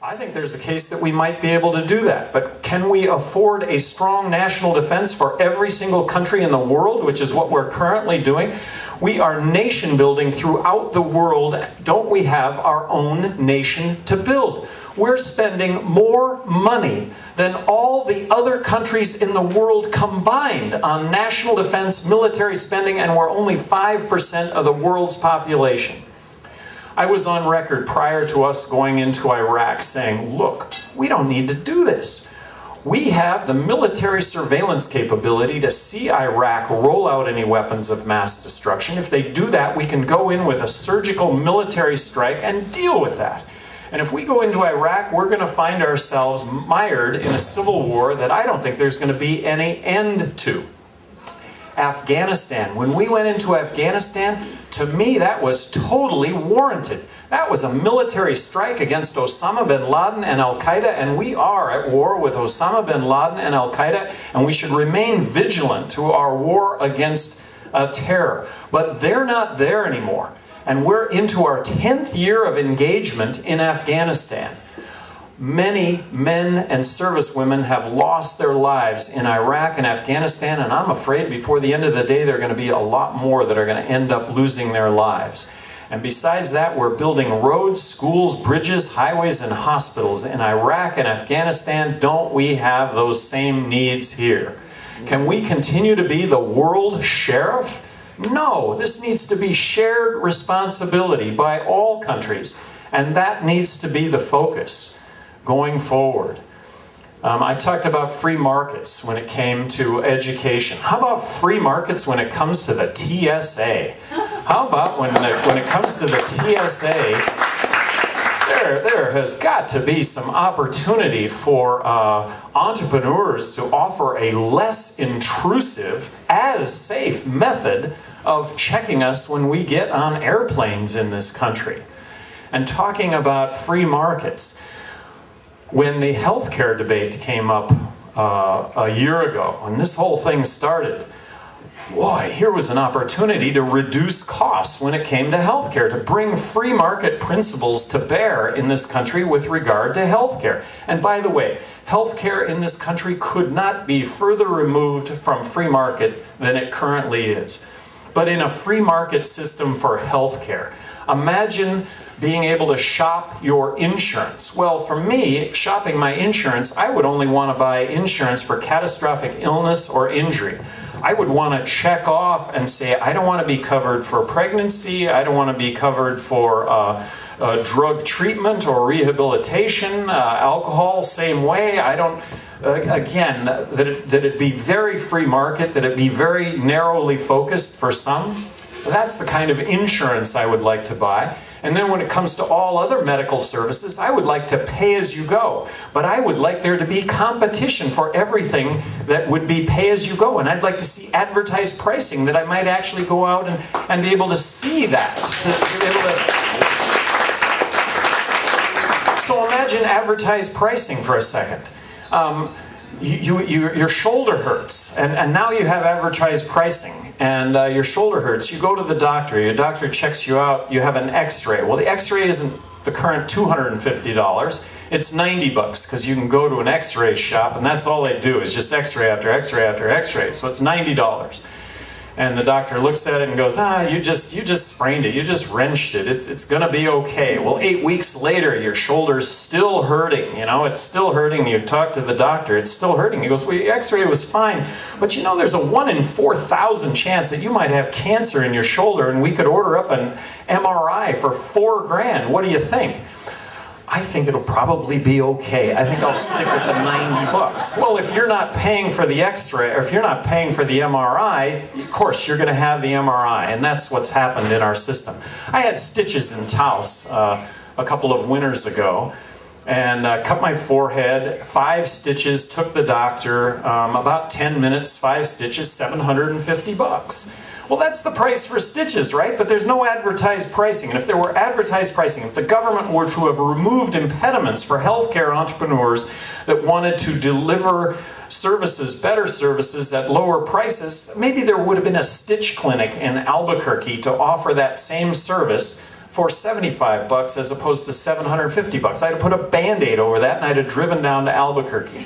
I think there's a case that we might be able to do that, but can we afford a strong national defense for every single country in the world, which is what we're currently doing? We are nation building throughout the world. Don't we have our own nation to build? We're spending more money than all the other countries in the world combined on national defense, military spending, and we're only 5% of the world's population. I was on record prior to us going into Iraq saying, look, we don't need to do this. We have the military surveillance capability to see Iraq roll out any weapons of mass destruction. If they do that, we can go in with a surgical military strike and deal with that. And if we go into Iraq, we're going to find ourselves mired in a civil war that I don't think there's going to be any end to. Afghanistan. When we went into Afghanistan, to me that was totally warranted. That was a military strike against Osama bin Laden and Al-Qaeda, and we are at war with Osama bin Laden and Al-Qaeda, and we should remain vigilant to our war against terror. But they're not there anymore, and we're into our 10th year of engagement in Afghanistan. Many men and servicewomen have lost their lives in Iraq and Afghanistan, and I'm afraid before the end of the day there are going to be a lot more that are going to end up losing their lives. And besides that, we're building roads, schools, bridges, highways, and hospitals in Iraq and Afghanistan. Don't we have those same needs here? Can we continue to be the world sheriff? No, this needs to be shared responsibility by all countries, and that needs to be the focus going forward. I talked about free markets when it came to education. How about free markets when it comes to the TSA? How about when it comes to the TSA, there has got to be some opportunity for entrepreneurs to offer a less intrusive, as safe method of checking us when we get on airplanes in this country. And talking about free markets, when the healthcare debate came up a year ago, when this whole thing started, boy, here was an opportunity to reduce costs when it came to healthcare, to bring free market principles to bear in this country with regard to healthcare. And by the way, healthcare in this country could not be further removed from free market than it currently is. But in a free market system for healthcare, imagine being able to shop your insurance. Well, for me, shopping my insurance, I would only want to buy insurance for catastrophic illness or injury. I would want to check off and say, I don't want to be covered for pregnancy, I don't want to be covered for drug treatment or rehabilitation, alcohol, same way. I don't, again, that it be very free market, that it be very narrowly focused for some. That's the kind of insurance I would like to buy. And then when it comes to all other medical services, I would like to pay as you go. But I would like there to be competition for everything that would be pay as you go. And I'd like to see advertised pricing, that I might actually go out and be able to see that. So imagine advertised pricing for a second. Your shoulder hurts, and now you have advertised pricing, and your shoulder hurts. You go to the doctor, your doctor checks you out, you have an x-ray. Well, the x-ray isn't the current $250, it's 90 bucks, because you can go to an x-ray shop, and that's all they do, is just x-ray after x-ray after x-ray, so it's $90. And the doctor looks at it and goes, you just sprained it, you just wrenched it, it's gonna be okay. Well, 8 weeks later, your shoulder's still hurting, you know, it's still hurting. You talk to the doctor, it's still hurting. He goes, well, your x-ray was fine, but you know, there's a 1 in 4,000 chance that you might have cancer in your shoulder, and we could order up an MRI for $4 grand. What do you think? I think it'll probably be okay. I think I'll stick with the 90 bucks. Well, if you're not paying for the x-ray, or if you're not paying for the MRI, of course you're going to have the MRI, and that's what's happened in our system. I had stitches in Taos a couple of winters ago, and cut my forehead, 5 stitches, took the doctor, about 10 minutes, 5 stitches, 750 bucks. Well, that's the price for stitches, right? But there's no advertised pricing. And if there were advertised pricing, if the government were to have removed impediments for healthcare entrepreneurs that wanted to deliver services, better services at lower prices, maybe there would have been a stitch clinic in Albuquerque to offer that same service for 75 bucks as opposed to 750 bucks. I had to put a Band-Aid over that, and I'd have driven down to Albuquerque.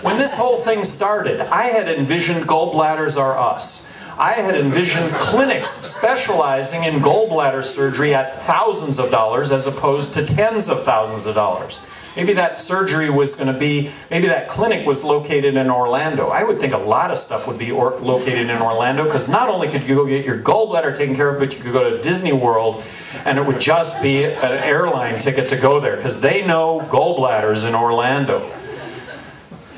When this whole thing started, I had envisioned Gallbladders Are Us. I had envisioned clinics specializing in gallbladder surgery at thousands of dollars as opposed to tens of thousands of dollars. Maybe that surgery was going to be, maybe that clinic was located in Orlando. I would think a lot of stuff would be located in Orlando, because not only could you go get your gallbladder taken care of, but you could go to Disney World and it would just be an airline ticket to go there, because they know gallbladders in Orlando.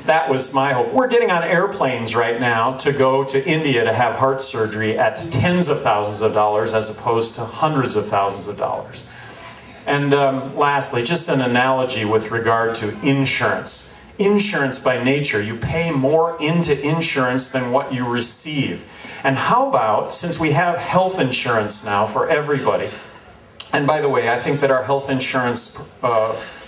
That was my hope. We're getting on airplanes right now to go to India to have heart surgery at tens of thousands of dollars as opposed to hundreds of thousands of dollars. And lastly, just an analogy with regard to insurance. Insurance by nature, you pay more into insurance than what you receive. And how about, since we have health insurance now for everybody, and by the way, I think that our health insurance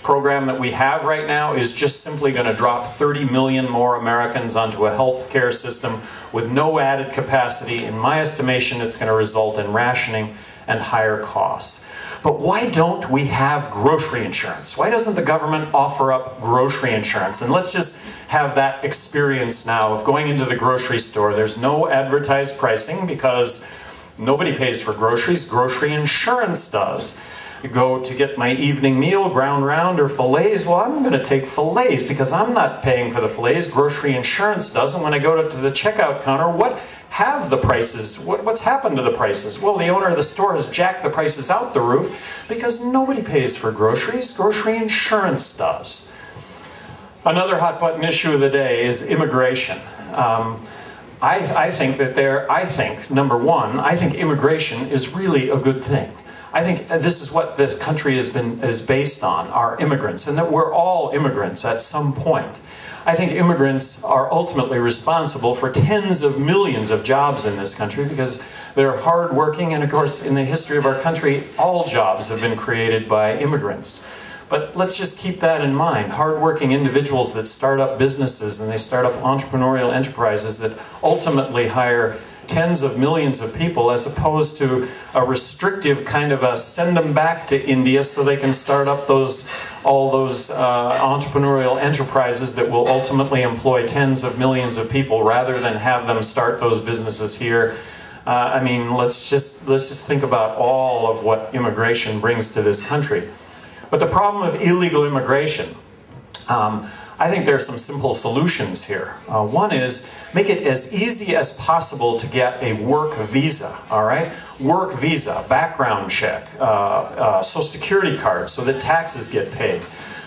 program that we have right now is just simply going to drop 30 million more Americans onto a health care system with no added capacity. In my estimation, it's going to result in rationing and higher costs. But why don't we have grocery insurance? Why doesn't the government offer up grocery insurance? And let's just have that experience now of going into the grocery store. There's no advertised pricing because nobody pays for groceries. Grocery insurance does. You go to get my evening meal, ground round or fillets. Well, I'm going to take fillets because I'm not paying for the fillets. Grocery insurance does. And when I go to the checkout counter, what have the prices? What's happened to the prices? Well, the owner of the store has jacked the prices out the roof because nobody pays for groceries. Grocery insurance does. Another hot button issue of the day is immigration. I think, number one, I think immigration is really a good thing. I think this is what this country is based on, our immigrants, and that we're all immigrants at some point. I think immigrants are ultimately responsible for tens of millions of jobs in this country because they're hardworking, and of course in the history of our country, all jobs have been created by immigrants. But let's just keep that in mind. Hardworking individuals that start up businesses and they start up entrepreneurial enterprises that ultimately hire tens of millions of people, as opposed to a restrictive kind of a send them back to India so they can start up all those entrepreneurial enterprises that will ultimately employ tens of millions of people rather than have them start those businesses here. I mean, let's just think about all of what immigration brings to this country. But the problem of illegal immigration, I think there are some simple solutions here. One is make it as easy as possible to get a work visa, all right? Work visa, background check, social security card so that taxes get paid.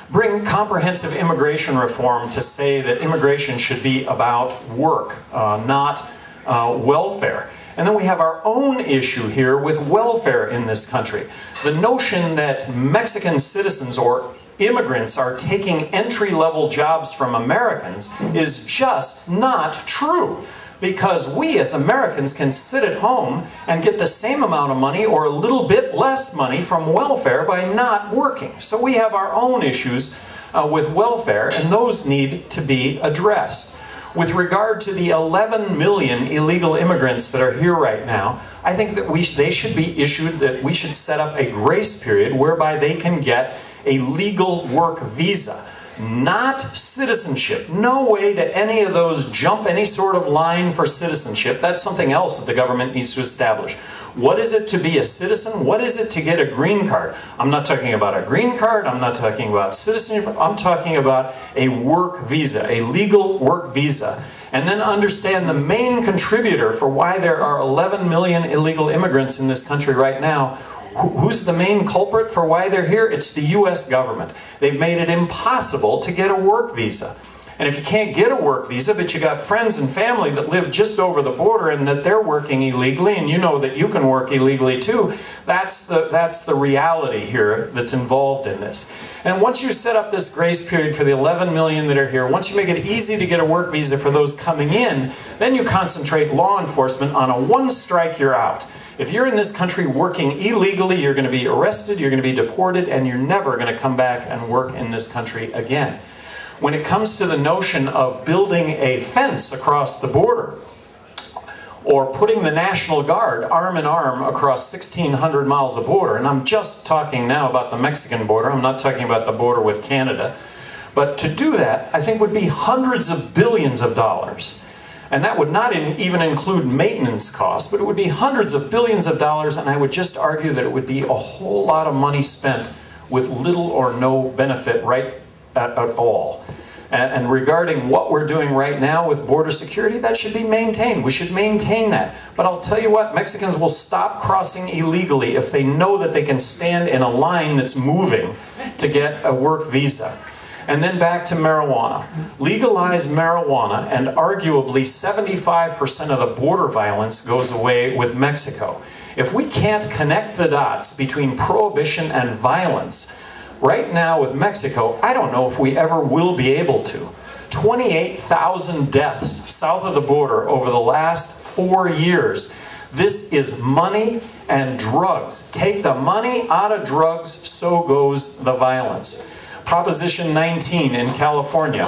Bring comprehensive immigration reform to say that immigration should be about work, not welfare. And then we have our own issue here with welfare in this country. The notion that Mexican citizens or immigrants are taking entry-level jobs from Americans is just not true. Because we as Americans can sit at home and get the same amount of money or a little bit less money from welfare by not working. So we have our own issues with welfare, and those need to be addressed. With regard to the 11 million illegal immigrants that are here right now, I think that they should be issued, that we should set up a grace period whereby they can get a legal work visa, not citizenship. No way to any of those jump any sort of line for citizenship. That's something else that the government needs to establish. What is it to be a citizen? What is it to get a green card? I'm not talking about a green card. I'm not talking about citizenship. I'm talking about a work visa, a legal work visa. And then understand the main contributor for why there are 11 million illegal immigrants in this country right now. Who's the main culprit for why they're here? It's the US government. They've made it impossible to get a work visa. And if you can't get a work visa, but you got friends and family that live just over the border and that they're working illegally, and you know that you can work illegally too, that's the reality here that's involved in this. And once you set up this grace period for the 11 million that are here, once you make it easy to get a work visa for those coming in, then you concentrate law enforcement on a one strike, you're out. If you're in this country working illegally, you're going to be arrested, you're going to be deported, and you're never going to come back and work in this country again. When it comes to the notion of building a fence across the border, or putting the National Guard arm in arm across 1,600 miles of border. And I'm just talking now about the Mexican border. I'm not talking about the border with Canada. But to do that, I think would be hundreds of billions of dollars. And that would not even include maintenance costs, but it would be hundreds of billions of dollars, and I would just argue that it would be a whole lot of money spent with little or no benefit at all. And regarding what we're doing right now with border security, that should be maintained. We should maintain that. But I'll tell you what, Mexicans will stop crossing illegally if they know that they can stand in a line that's moving to get a work visa. And then back to marijuana. Legalize marijuana, and arguably 75% of the border violence goes away with Mexico. If we can't connect the dots between prohibition and violence, right now with Mexico, I don't know if we ever will be able to. 28,000 deaths south of the border over the last 4 years. This is money and drugs. Take the money out of drugs, so goes the violence. Proposition 19 in California.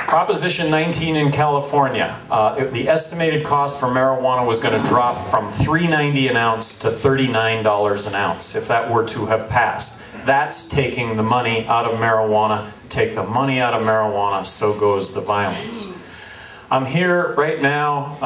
Proposition 19 in California. The estimated cost for marijuana was going to drop from $3.90 an ounce to $39 an ounce if that were to have passed. That's taking the money out of marijuana. Take the money out of marijuana, so goes the violence. I'm here right now.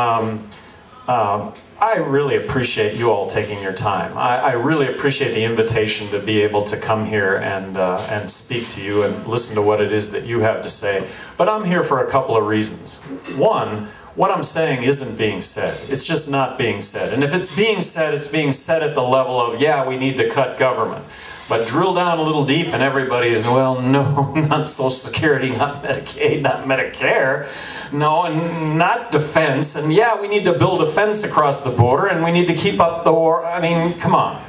I really appreciate you all taking your time. I really appreciate the invitation to be able to come here and speak to you and listen to what it is that you have to say. But I'm here for a couple of reasons. One, what I'm saying isn't being said. It's just not being said. And if it's being said at the level of, yeah, we need to cut government. But drill down a little deep and everybody is, well, no, not Social Security, not Medicaid, not Medicare, no, and not defense. And yeah, we need to build a fence across the border and we need to keep up the war. I mean, come on.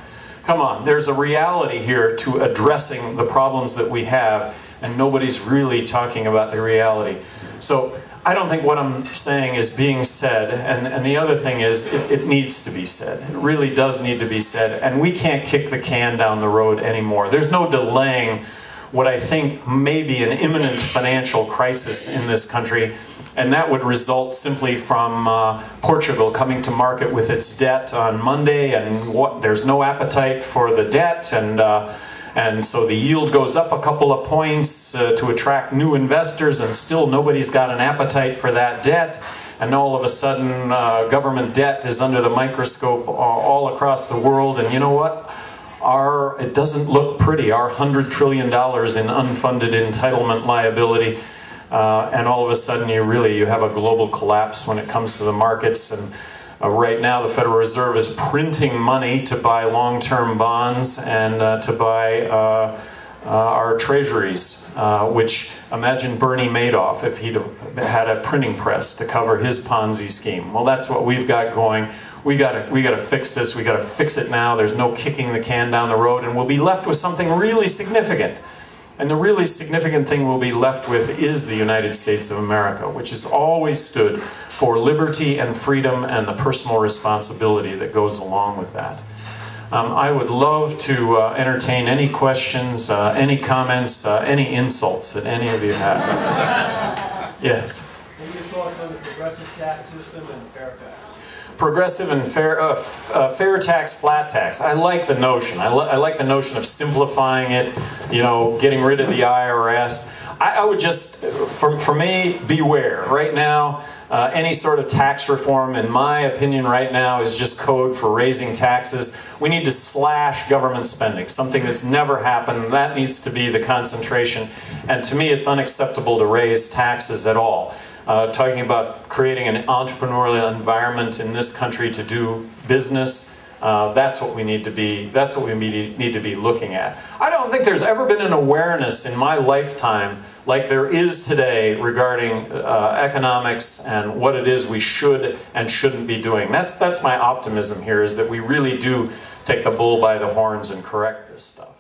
Come on. There's a reality here to addressing the problems that we have, and nobody's really talking about the reality. So I don't think what I'm saying is being said, and the other thing is it needs to be said. It really does need to be said, and we can't kick the can down the road anymore. There's no delaying what I think may be an imminent financial crisis in this country, and that would result simply from Portugal coming to market with its debt on Monday, and there's no appetite for the debt, and so the yield goes up a couple of points to attract new investors, and still nobody's got an appetite for that debt. And all of a sudden, government debt is under the microscope all across the world. And you know what? It doesn't look pretty. Our $100 trillion in unfunded entitlement liability. And all of a sudden, you have a global collapse when it comes to the markets. And right now, the Federal Reserve is printing money to buy long-term bonds and to buy our treasuries, which, imagine Bernie Madoff if he'd had a printing press to cover his Ponzi scheme. Well, that's what we've got going. We gotta fix this. We gotta fix it now. There's no kicking the can down the road, and we'll be left with something really significant. And the really significant thing we'll be left with is the United States of America, which has always stood for liberty and freedom and the personal responsibility that goes along with that. I would love to entertain any questions, any comments, any insults that any of you have. Yes? What are your thoughts on the progressive tax system and fair tax? Progressive and fair tax, flat tax. I like the notion. I like the notion of simplifying it, getting rid of the IRS. I would just, for me, beware. Right now, any sort of tax reform, in my opinion right now, is just code for raising taxes. We need to slash government spending, something that's never happened. That needs to be the concentration. And to me, it's unacceptable to raise taxes at all. Talking about creating an entrepreneurial environment in this country to do business, that's what we need to be. That's what we need to be looking at. I don't think there's ever been an awareness in my lifetime like there is today regarding economics and what it is we should and shouldn't be doing. That's my optimism here, is that we really do take the bull by the horns and correct this stuff.